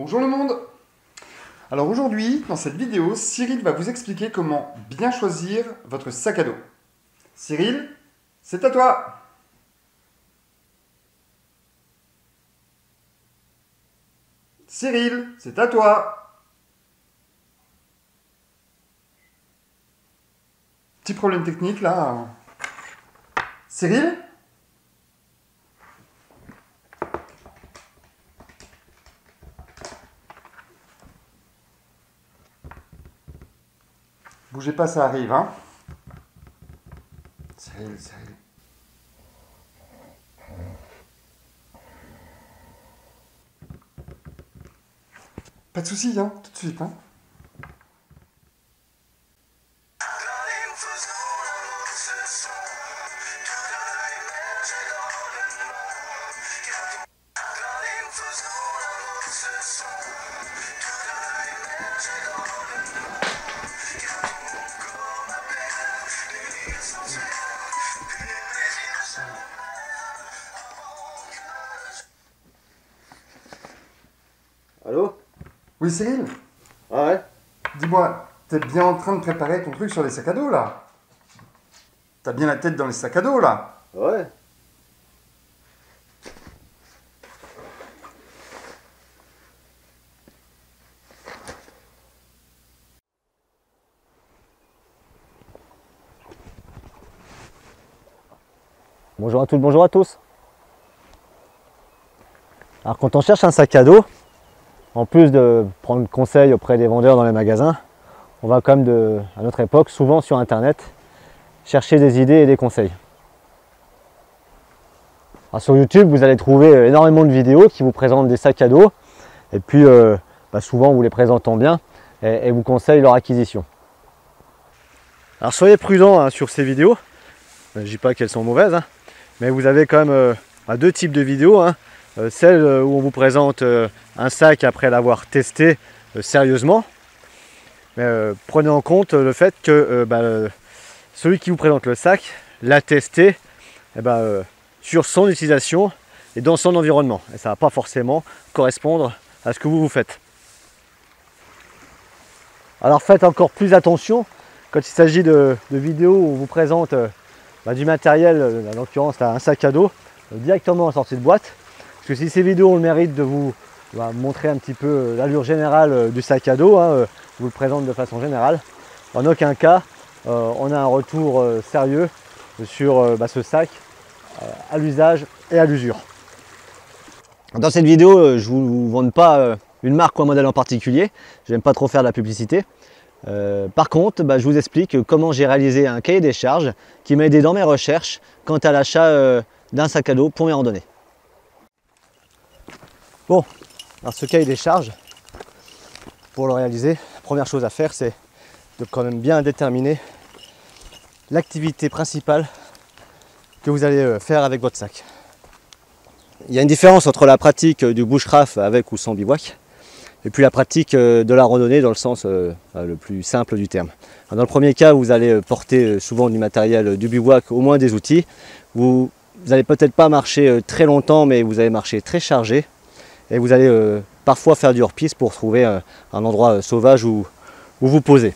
Bonjour le monde! Alors aujourd'hui, dans cette vidéo, Cyril va vous expliquer comment bien choisir votre sac à dos. Cyril, c'est à toi! Cyril, c'est à toi! Petit problème technique là. Cyril? Bougez pas, ça arrive, hein. Cyril. Pas de soucis, hein, tout de suite, hein. Allô? Oui, Cyril, Ah ouais? dis-moi, t'es bien en train de préparer ton truc sur les sacs à dos, là? T'as bien la tête dans les sacs à dos, là? Ouais. Bonjour à toutes, bonjour à tous. Alors quand on cherche un sac à dos, en plus de prendre conseil auprès des vendeurs dans les magasins, on va quand même à notre époque, souvent sur internet, chercher des idées et des conseils. Alors sur YouTube, vous allez trouver énormément de vidéos qui vous présentent des sacs à dos et puis souvent vous les présentant bien et vous conseillent leur acquisition. Alors soyez prudents sur ces vidéos, je ne dis pas qu'elles sont mauvaises, mais vous avez quand même deux types de vidéos. Celle où on vous présente un sac après l'avoir testé sérieusement. Mais prenez en compte le fait que celui qui vous présente le sac l'a testé sur son utilisation et dans son environnement. Et ça ne va pas forcément correspondre à ce que vous faites. Alors faites encore plus attention quand il s'agit de vidéos où on vous présente du matériel, en l'occurrence un sac à dos, directement en sortie de boîte. Parce que si ces vidéos ont le mérite de vous montrer un petit peu l'allure générale du sac à dos, vous le présente de façon générale, en aucun cas on a un retour sérieux sur ce sac à l'usage et à l'usure. Dans cette vidéo, je ne vous vends pas une marque ou un modèle en particulier, je n'aime pas trop faire de la publicité. Par contre, je vous explique comment j'ai réalisé un cahier des charges qui m'a aidé dans mes recherches quant à l'achat d'un sac à dos pour mes randonnées. Bon, alors ce cahier des charges, pour le réaliser, la première chose à faire, c'est de quand même bien déterminer l'activité principale que vous allez faire avec votre sac. Il y a une différence entre la pratique du bushcraft avec ou sans bivouac et puis la pratique de la randonnée dans le sens le plus simple du terme. Alors dans le premier cas, vous allez porter souvent du matériel du bivouac, au moins des outils. Vous n'allez peut-être pas marcher très longtemps, mais vous allez marcher très chargé. Et vous allez parfois faire du hors-piste pour trouver un endroit sauvage où vous poser.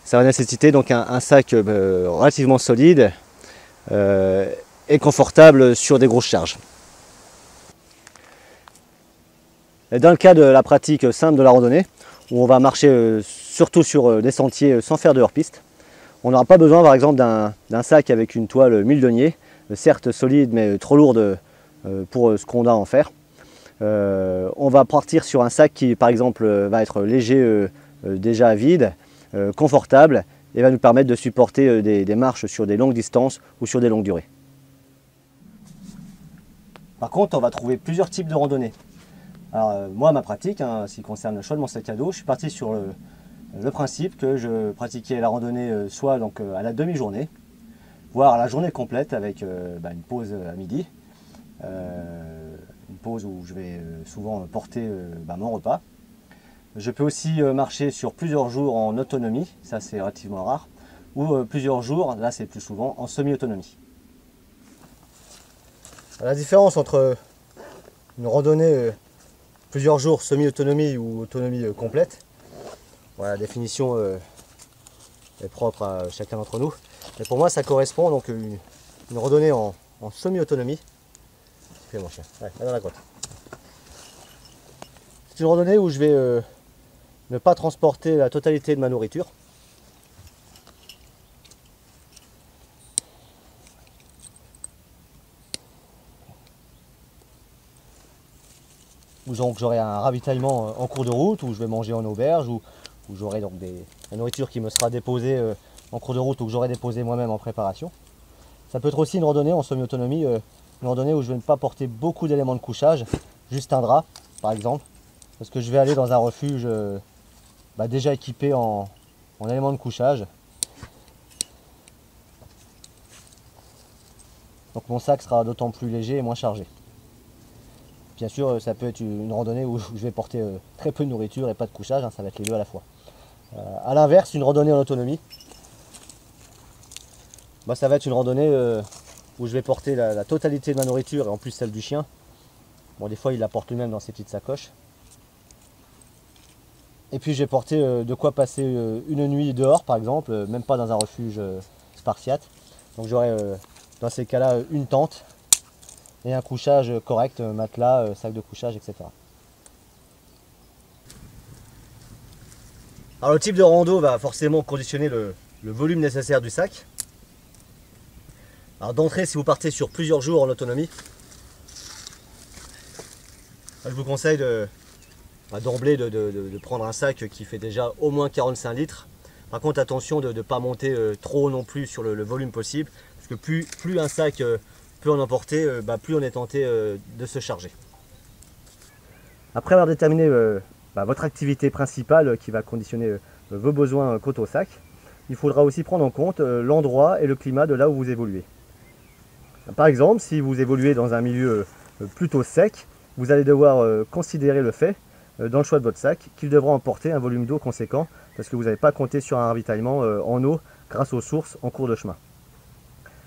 Ça va nécessiter donc un sac relativement solide et confortable sur des grosses charges. Et dans le cas de la pratique simple de la randonnée, où on va marcher surtout sur des sentiers sans faire de hors-piste, on n'aura pas besoin par exemple d'un sac avec une toile 1000 deniers, certes solide mais trop lourde pour ce qu'on a à en faire. On va partir sur un sac qui par exemple va être léger, déjà vide, confortable et va nous permettre de supporter des marches sur des longues distances ou sur des longues durées. Par contre, on va trouver plusieurs types de randonnées. Alors moi, ma pratique, ce qui concerne le choix de mon sac à dos, je suis parti sur le principe que je pratiquais la randonnée soit donc, à la demi-journée, voire à la journée complète avec une pause à midi. Une pause où je vais souvent porter mon repas. Je peux aussi marcher sur plusieurs jours en autonomie, ça c'est relativement rare, ou plusieurs jours, là c'est plus souvent, en semi-autonomie. La différence entre une randonnée plusieurs jours semi-autonomie ou autonomie complète. Voilà, la définition est propre à chacun d'entre nous. Mais pour moi, ça correspond donc une randonnée en semi-autonomie. Fais mon chien, ouais, va dans la grotte. C'est une randonnée où je vais ne pas transporter la totalité de ma nourriture. Où j'aurai un ravitaillement en cours de route, où je vais manger en auberge, où j'aurai donc la nourriture qui me sera déposée en cours de route ou que j'aurai déposée moi-même en préparation. Ça peut être aussi une randonnée en semi-autonomie, une randonnée où je ne vais pas porter beaucoup d'éléments de couchage, juste un drap par exemple, parce que je vais aller dans un refuge déjà équipé en éléments de couchage. Donc mon sac sera d'autant plus léger et moins chargé. Bien sûr, ça peut être une randonnée où je vais porter très peu de nourriture et pas de couchage, hein, ça va être les deux à la fois. A l'inverse, une randonnée en autonomie, ça va être une randonnée où je vais porter la totalité de ma nourriture et en plus celle du chien. Bon, des fois il la porte lui-même dans ses petites sacoches. Et puis j'ai porté de quoi passer une nuit dehors par exemple, même pas dans un refuge spartiate. Donc j'aurai dans ces cas-là une tente et un couchage correct, matelas, sac de couchage, etc. Alors le type de rando va forcément conditionner le volume nécessaire du sac. Alors d'entrée, si vous partez sur plusieurs jours en autonomie, je vous conseille d'emblée de prendre un sac qui fait déjà au moins 45 litres. Par contre attention de ne pas monter trop non plus sur le volume possible, parce que plus un sac peut en emporter, plus on est tenté de se charger. Après avoir déterminé votre activité principale qui va conditionner vos besoins quant au sac, il faudra aussi prendre en compte l'endroit et le climat de là où vous évoluez. Par exemple, si vous évoluez dans un milieu plutôt sec, vous allez devoir considérer le fait, dans le choix de votre sac, qu'il devra emporter un volume d'eau conséquent, parce que vous n'avez pas compté sur un ravitaillement en eau grâce aux sources en cours de chemin.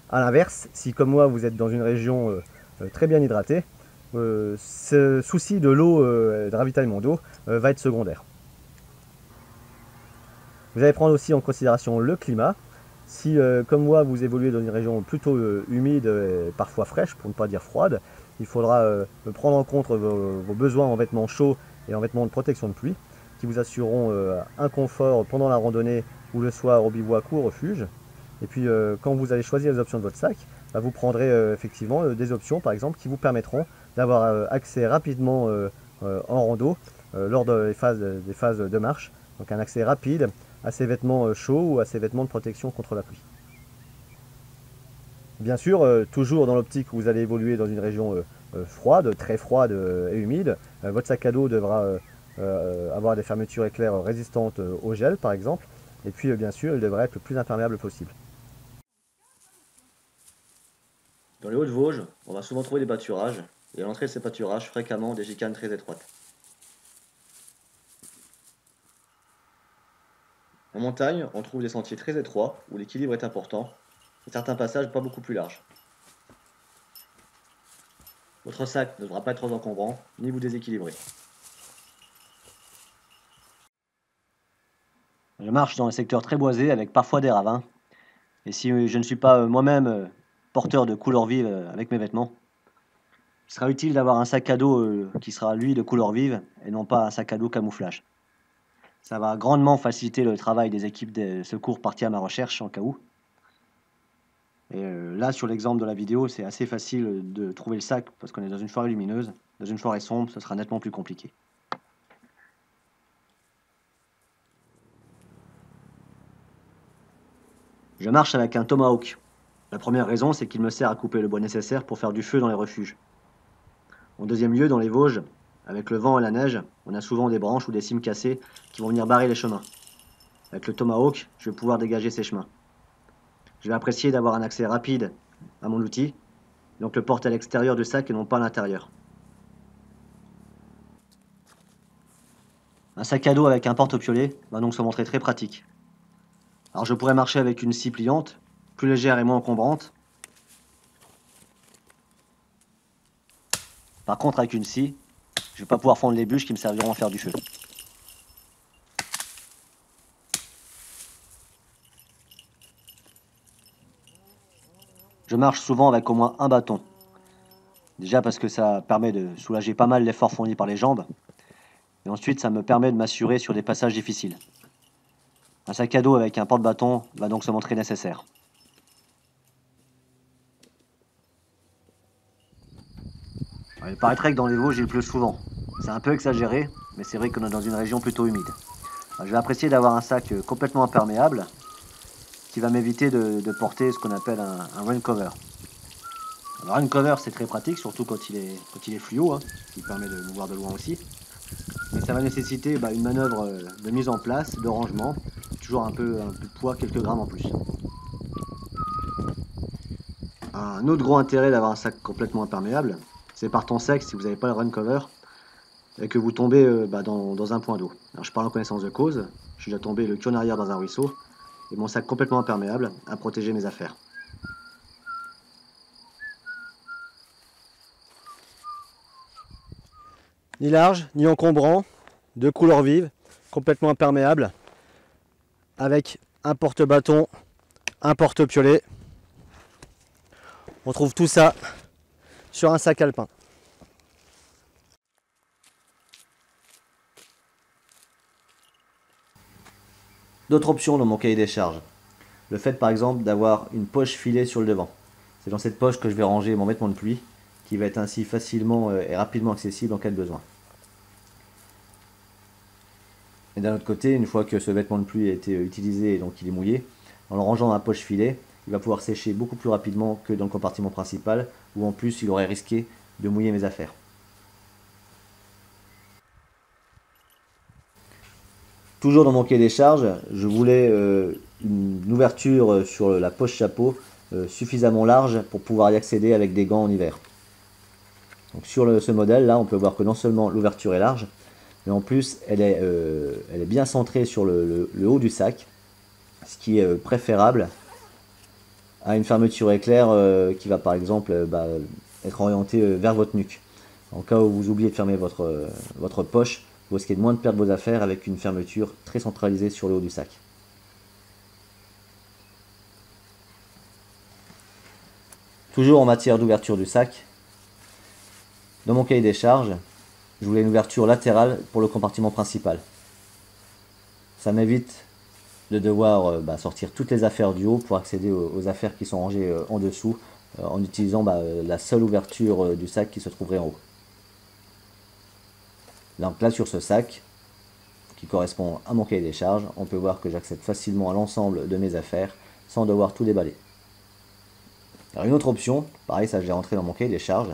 A l'inverse, si comme moi vous êtes dans une région très bien hydratée, ce souci de l'eau, de ravitaillement d'eau, va être secondaire. Vous allez prendre aussi en considération le climat. Si comme moi vous évoluez dans une région plutôt humide et parfois fraîche, pour ne pas dire froide, il faudra prendre en compte vos besoins en vêtements chauds et en vêtements de protection de pluie, qui vous assureront un confort pendant la randonnée ou le soir au bivouac ou au refuge. Et puis quand vous allez choisir les options de votre sac, vous prendrez effectivement des options par exemple qui vous permettront d'avoir accès rapidement en rando lors des phases de marche. Donc un accès rapide à ces vêtements chauds ou à ces vêtements de protection contre la pluie. Bien sûr, toujours dans l'optique où vous allez évoluer dans une région froide, très froide et humide, votre sac à dos devra avoir des fermetures éclairs résistantes au gel par exemple. Et puis bien sûr, il devrait être le plus imperméable possible. Dans les Hauts-de-Vosges, on va souvent trouver des pâturages, et à l'entrée de ces pâturages, fréquemment des chicanes très étroites. En montagne, on trouve des sentiers très étroits, où l'équilibre est important, et certains passages pas beaucoup plus larges. Votre sac ne devra pas être trop encombrant, ni vous déséquilibrer. Je marche dans un secteur très boisé, avec parfois des ravins, et si je ne suis pas moi-même porteur de couleurs vives avec mes vêtements, il sera utile d'avoir un sac à dos qui sera lui de couleur vive et non pas un sac à dos camouflage. Ça va grandement faciliter le travail des équipes de secours parties à ma recherche en cas où. Et là sur l'exemple de la vidéo, c'est assez facile de trouver le sac parce qu'on est dans une forêt lumineuse. Dans une forêt sombre, ce sera nettement plus compliqué. Je marche avec un tomahawk. La première raison, c'est qu'il me sert à couper le bois nécessaire pour faire du feu dans les refuges. En deuxième lieu, dans les Vosges, avec le vent et la neige, on a souvent des branches ou des cimes cassées qui vont venir barrer les chemins. Avec le tomahawk, je vais pouvoir dégager ces chemins. Je vais apprécier d'avoir un accès rapide à mon outil, donc le porter à l'extérieur du sac et non pas à l'intérieur. Un sac à dos avec un porte-piolet va donc se montrer très pratique. Alors je pourrais marcher avec une scie pliante, plus légère et moins encombrante. Par contre avec une scie, Je vais pas pouvoir fondre les bûches qui me serviront à faire du feu. Je marche souvent avec au moins un bâton. Déjà parce que ça permet de soulager pas mal l'effort fourni par les jambes. Et ensuite, ça me permet de m'assurer sur des passages difficiles. Un sac à dos avec un porte-bâton va donc se montrer nécessaire. Il paraîtrait que dans les Vosges, il pleut souvent. C'est un peu exagéré, mais c'est vrai qu'on est dans une région plutôt humide. Je vais apprécier d'avoir un sac complètement imperméable qui va m'éviter de porter ce qu'on appelle un rain cover. Alors, un rain cover, c'est très pratique, surtout quand il est fluo, hein, qui permet de nous voir de loin aussi. Mais ça va nécessiter une manœuvre de mise en place, de rangement, toujours un peu de poids, quelques grammes en plus. Un autre gros intérêt d'avoir un sac complètement imperméable, c'est par temps sec, si vous n'avez pas le rain cover, et que vous tombez dans un point d'eau. Alors je parle en connaissance de cause, je suis déjà tombé le cul en arrière dans un ruisseau, et mon sac complètement imperméable a protégé mes affaires. Ni large, ni encombrant, de couleur vive, complètement imperméable, avec un porte-bâton, un porte-piolet. On trouve tout ça sur un sac alpin. D'autres options dans mon cahier des charges. Le fait par exemple d'avoir une poche filée sur le devant. C'est dans cette poche que je vais ranger mon vêtement de pluie, qui va être ainsi facilement et rapidement accessible en cas de besoin. Et d'un autre côté, une fois que ce vêtement de pluie a été utilisé et donc il est mouillé, en le rangeant dans la poche filet, il va pouvoir sécher beaucoup plus rapidement que dans le compartiment principal, où en plus il aurait risqué de mouiller mes affaires. Toujours dans mon cahier des charges, je voulais une ouverture sur la poche chapeau suffisamment large pour pouvoir y accéder avec des gants en hiver. Donc sur ce modèle là, on peut voir que non seulement l'ouverture est large, mais en plus elle est bien centrée sur le haut du sac, ce qui est préférable à une fermeture éclair qui va par exemple être orientée vers votre nuque. En cas où vous oubliez de fermer votre poche, vous risquez de moins de perdre vos affaires avec une fermeture très centralisée sur le haut du sac. Toujours en matière d'ouverture du sac, dans mon cahier des charges, je voulais une ouverture latérale pour le compartiment principal. Ça m'évite de devoir sortir toutes les affaires du haut pour accéder aux affaires qui sont rangées en dessous en utilisant la seule ouverture du sac qui se trouverait en haut. Donc là sur ce sac, qui correspond à mon cahier des charges, on peut voir que j'accède facilement à l'ensemble de mes affaires sans devoir tout déballer. Alors une autre option, pareil ça je l'ai rentré dans mon cahier des charges,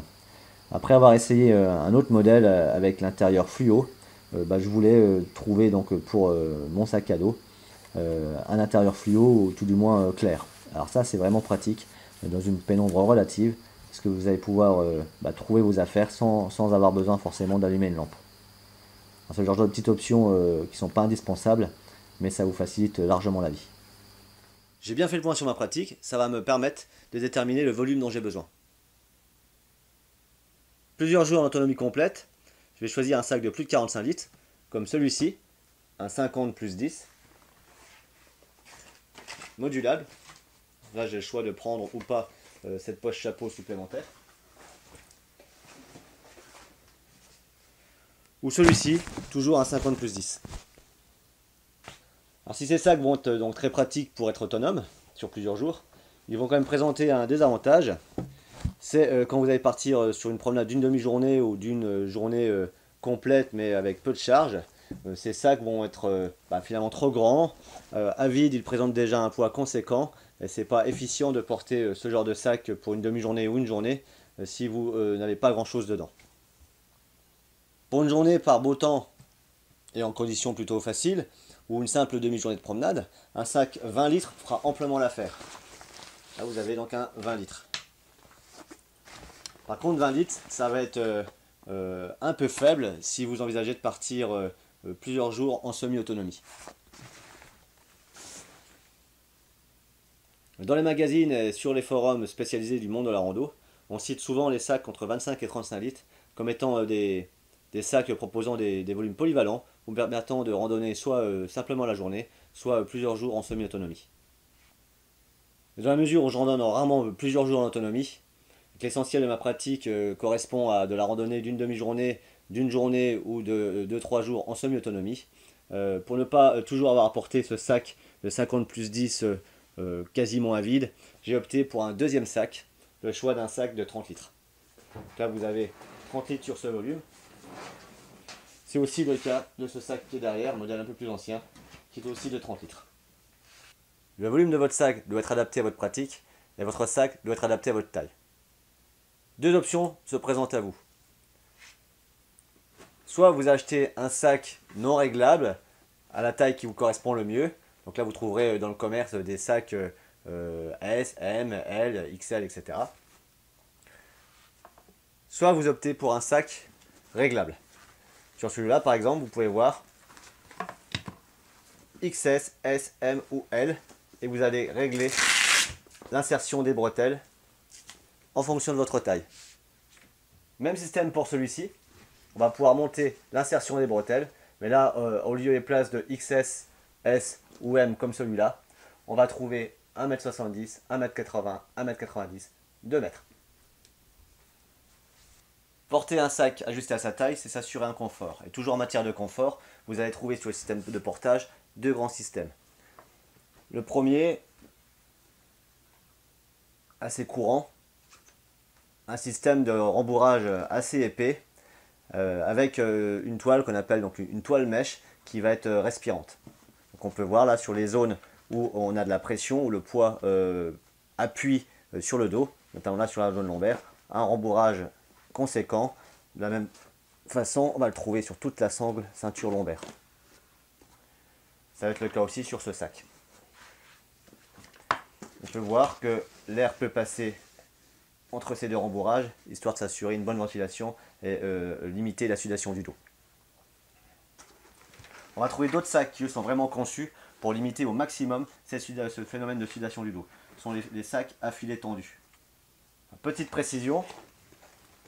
après avoir essayé un autre modèle avec l'intérieur fluo, je voulais trouver donc pour mon sac à dos un intérieur fluo ou tout du moins clair. Alors ça c'est vraiment pratique dans une pénombre relative, parce que vous allez pouvoir trouver vos affaires sans avoir besoin forcément d'allumer une lampe. C'est le genre de petites options qui ne sont pas indispensables, mais ça vous facilite largement la vie. J'ai bien fait le point sur ma pratique, ça va me permettre de déterminer le volume dont j'ai besoin. Plusieurs jours en autonomie complète, je vais choisir un sac de plus de 45 litres, comme celui-ci, un 50 plus 10, modulable. Là j'ai le choix de prendre ou pas cette poche chapeau supplémentaire. Ou celui-ci, toujours un 50 plus 10. Alors si ces sacs vont être donc très pratiques pour être autonomes sur plusieurs jours, ils vont quand même présenter un désavantage. C'est quand vous allez partir sur une promenade d'une demi-journée ou d'une journée complète mais avec peu de charge, ces sacs vont être finalement trop grands. À vide, ils présentent déjà un poids conséquent et c'est pas efficient de porter ce genre de sac pour une demi-journée ou une journée si vous n'avez pas grand-chose dedans. Pour une journée par beau temps et en conditions plutôt faciles, ou une simple demi-journée de promenade, un sac 20 litres fera amplement l'affaire. Là vous avez donc un 20 litres. Par contre 20 litres, ça va être un peu faible si vous envisagez de partir plusieurs jours en semi-autonomie. Dans les magazines et sur les forums spécialisés du monde de la rando, on cite souvent les sacs entre 25 et 35 litres comme étant des des sacs proposant des volumes polyvalents, vous permettant de randonner soit simplement la journée, soit plusieurs jours en semi-autonomie. Dans la mesure où je randonne rarement plusieurs jours en autonomie, l'essentiel de ma pratique correspond à de la randonnée d'une demi-journée, d'une journée ou de 2-3 jours en semi-autonomie. Pour ne pas toujours avoir à porter ce sac de 50 plus 10 quasiment à vide, j'ai opté pour un deuxième sac, le choix d'un sac de 30 litres. Donc là vous avez 30 litres sur ce volume. C'est aussi le cas de ce sac qui est derrière, modèle un peu plus ancien, qui est aussi de 30 litres. Le volume de votre sac doit être adapté à votre pratique et votre sac doit être adapté à votre taille. Deux options se présentent à vous. Soit vous achetez un sac non réglable à la taille qui vous correspond le mieux. Donc là vous trouverez dans le commerce des sacs S, M, L, XL, etc. Soit vous optez pour un sac réglable. Sur celui-là par exemple vous pouvez voir XS, S, M ou L et vous allez régler l'insertion des bretelles en fonction de votre taille. Même système pour celui-ci, on va pouvoir monter l'insertion des bretelles, mais là, au lieu et place de XS, S ou M comme celui-là, on va trouver 1m70, 1m80, 1m90, 2 mètres. Porter un sac ajusté à sa taille, c'est s'assurer un confort. Et toujours en matière de confort, vous allez trouver sur le système de portage deux grands systèmes. Le premier, assez courant, un système de rembourrage assez épais avec une toile qu'on appelle donc une toile mèche qui va être respirante. Donc on peut voir là sur les zones où on a de la pression, où le poids appuie sur le dos, notamment là sur la zone lombaire, un rembourrage conséquent. De la même façon, on va le trouver sur toute la sangle ceinture lombaire. Ça va être le cas aussi sur ce sac. On peut voir que l'air peut passer entre ces deux rembourrages, histoire de s'assurer une bonne ventilation et limiter la sudation du dos. On va trouver d'autres sacs qui sont vraiment conçus pour limiter au maximum ce phénomène de sudation du dos. Ce sont les sacs à filet tendu. Petite précision,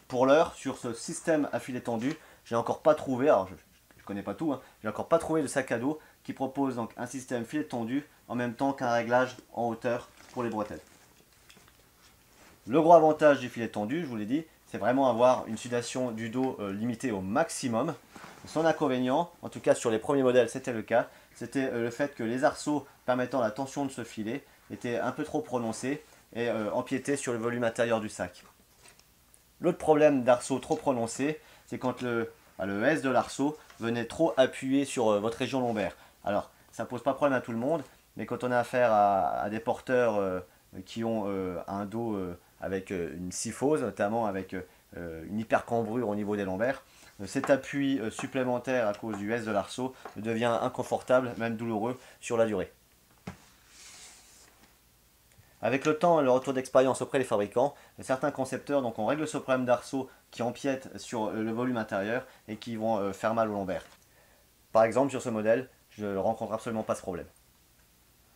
pour l'heure, sur ce système à filet tendu, j'ai encore pas trouvé, alors je ne connais pas tout, j'ai encore pas trouvé de sac à dos qui propose donc un système filet tendu en même temps qu'un réglage en hauteur pour les bretelles. Le gros avantage du filet tendu, je vous l'ai dit, c'est vraiment avoir une sudation du dos limitée au maximum. Son inconvénient, en tout cas sur les premiers modèles c'était le cas, c'était le fait que les arceaux permettant la tension de ce filet étaient un peu trop prononcés et empiétaient sur le volume intérieur du sac. L'autre problème d'arceaux trop prononcés, c'est quand le S de l'arceau venait trop appuyer sur votre région lombaire. Alors, ça ne pose pas problème à tout le monde, mais quand on a affaire à des porteurs qui ont un dos avec une syphose, notamment avec une hypercambrure au niveau des lombaires, cet appui supplémentaire à cause du S de l'arceau devient inconfortable, même douloureux sur la durée. Avec le temps et le retour d'expérience auprès des fabricants, certains concepteurs donc, on règle ce problème d'arceau qui empiète sur le volume intérieur et qui vont faire mal aux lombaires. Par exemple, sur ce modèle, je ne rencontre absolument pas ce problème.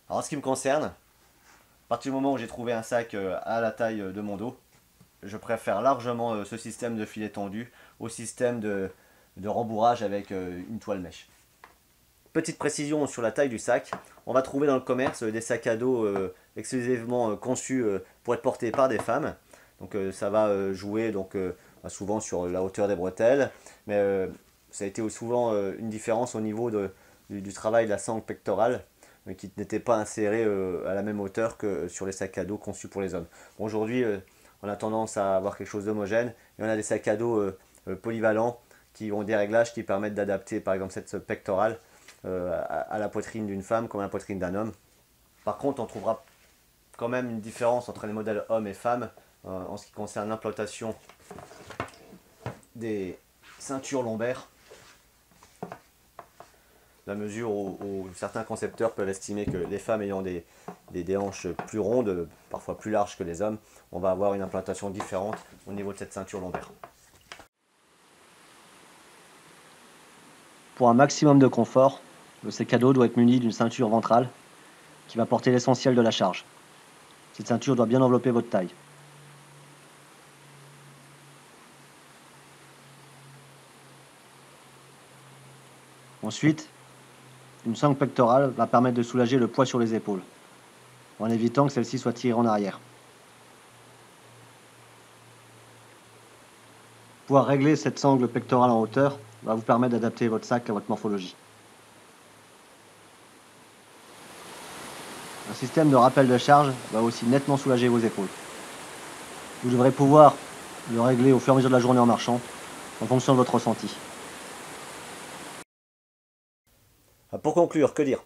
Alors en ce qui me concerne, à partir du moment où j'ai trouvé un sac à la taille de mon dos, je préfère largement ce système de filet tendu au système de rembourrage avec une toile mèche. Petite précision sur la taille du sac, on va trouver dans le commerce des sacs à dos exclusivement conçus pour être portés par des femmes. Donc ça va jouer donc, souvent sur la hauteur des bretelles, mais ça a été souvent une différence au niveau du travail de la sangle pectorale, qui n'était pas insérée à la même hauteur que sur les sacs à dos conçus pour les hommes. Bon, aujourd'hui, on a tendance à avoir quelque chose d'homogène, et on a des sacs à dos polyvalents qui ont des réglages qui permettent d'adapter par exemple cette pectorale à la poitrine d'une femme comme à la poitrine d'un homme. Par contre, on trouvera quand même une différence entre les modèles hommes et femmes en ce qui concerne l'implantation des ceintures lombaires, la mesure où certains concepteurs peuvent estimer que les femmes ayant des hanches plus rondes, parfois plus larges que les hommes, on va avoir une implantation différente au niveau de cette ceinture lombaire. Pour un maximum de confort, le sac à dos doit être muni d'une ceinture ventrale qui va porter l'essentiel de la charge. Cette ceinture doit bien envelopper votre taille. Ensuite, une sangle pectorale va permettre de soulager le poids sur les épaules, en évitant que celle-ci soit tirée en arrière. Pouvoir régler cette sangle pectorale en hauteur va vous permettre d'adapter votre sac à votre morphologie. Un système de rappel de charge va aussi nettement soulager vos épaules. Vous devrez pouvoir le régler au fur et à mesure de la journée en marchant, en fonction de votre ressenti. Pour conclure, que dire?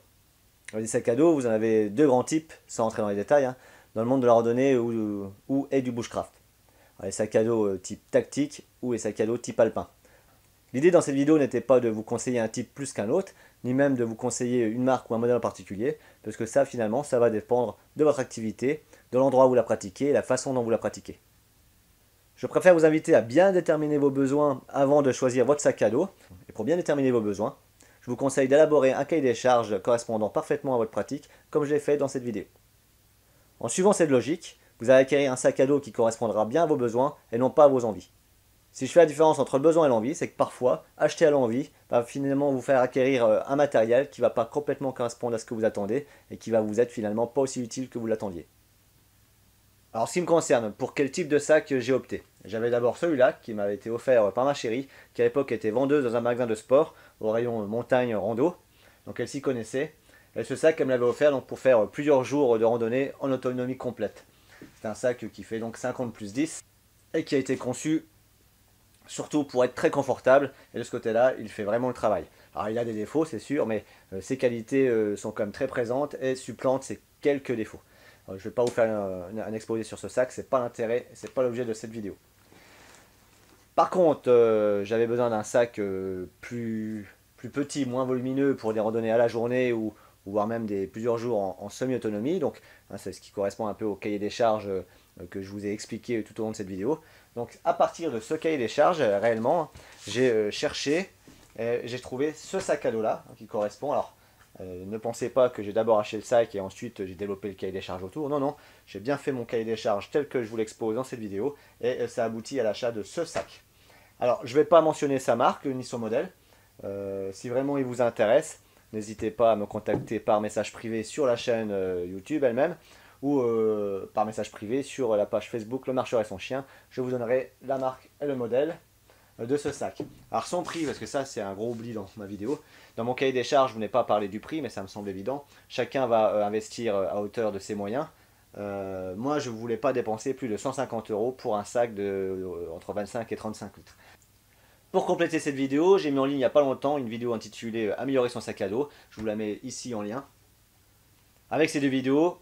Les sacs à dos, vous en avez deux grands types, sans entrer dans les détails, dans le monde de la randonnée ou et du bushcraft. Les sacs à dos type tactique ou les sacs à dos type alpin. L'idée dans cette vidéo n'était pas de vous conseiller un type plus qu'un autre, ni même de vous conseiller une marque ou un modèle en particulier, parce que ça finalement, ça va dépendre de votre activité, de l'endroit où vous la pratiquez et la façon dont vous la pratiquez. Je préfère vous inviter à bien déterminer vos besoins avant de choisir votre sac à dos. Et pour bien déterminer vos besoins, je vous conseille d'élaborer un cahier des charges correspondant parfaitement à votre pratique, comme je l'ai fait dans cette vidéo. En suivant cette logique, vous allez acquérir un sac à dos qui correspondra bien à vos besoins et non pas à vos envies. Si je fais la différence entre le besoin et l'envie, c'est que parfois, acheter à l'envie va finalement vous faire acquérir un matériel qui ne va pas complètement correspondre à ce que vous attendez et qui va vous être finalement pas aussi utile que vous l'attendiez. Alors, ce qui me concerne, pour quel type de sac j'ai opté? J'avais d'abord celui-là qui m'avait été offert par ma chérie, qui à l'époque était vendeuse dans un magasin de sport au rayon montagne rando, donc elle s'y connaissait. Et ce sac, elle me l'avait offert donc, pour faire plusieurs jours de randonnée en autonomie complète. C'est un sac qui fait donc 50 plus 10 et qui a été conçu surtout pour être très confortable, et de ce côté-là, il fait vraiment le travail. Alors il a des défauts, c'est sûr, mais ses qualités sont quand même très présentes et supplantent ces quelques défauts. Alors, je ne vais pas vous faire un exposé sur ce sac, c'est pas l'intérêt, c'est pas l'objet de cette vidéo. Par contre, j'avais besoin d'un sac plus petit, moins volumineux pour des randonnées à la journée ou voire même plusieurs jours en semi-autonomie. Donc c'est ce qui correspond un peu au cahier des charges que je vous ai expliqué tout au long de cette vidéo. Donc à partir de ce cahier des charges, réellement, j'ai cherché et j'ai trouvé ce sac à dos là qui correspond. Alors ne pensez pas que j'ai d'abord acheté le sac et ensuite j'ai développé le cahier des charges autour. Non, non, j'ai bien fait mon cahier des charges tel que je vous l'expose dans cette vidéo et ça aboutit à l'achat de ce sac. Alors je ne vais pas mentionner sa marque ni son modèle. Si vraiment il vous intéresse, n'hésitez pas à me contacter par message privé sur la chaîne YouTube elle-même ou par message privé sur la page Facebook Le Marcheur et son chien. Je vous donnerai la marque et le modèle de ce sac. Alors son prix, parce que ça c'est un gros oubli dans ma vidéo, dans mon cahier des charges je n'ai pas parlé du prix mais ça me semble évident, chacun va investir à hauteur de ses moyens. Moi je ne voulais pas dépenser plus de 150 € pour un sac de entre 25 et 35 litres. Pour compléter cette vidéo, j'ai mis en ligne il n'y a pas longtemps une vidéo intitulée Améliorer son sac à dos, je vous la mets ici en lien. Avec ces deux vidéos,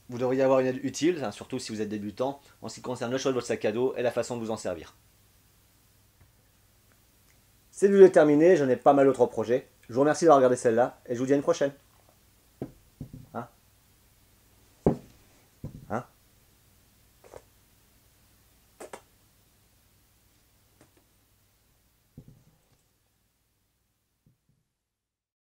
vous devriez avoir une aide utile, surtout si vous êtes débutant, en ce qui concerne le choix de votre sac à dos et la façon de vous en servir. Cette vidéo est terminée, j'en ai pas mal d'autres projets. Je vous remercie d'avoir regardé celle-là et je vous dis à une prochaine.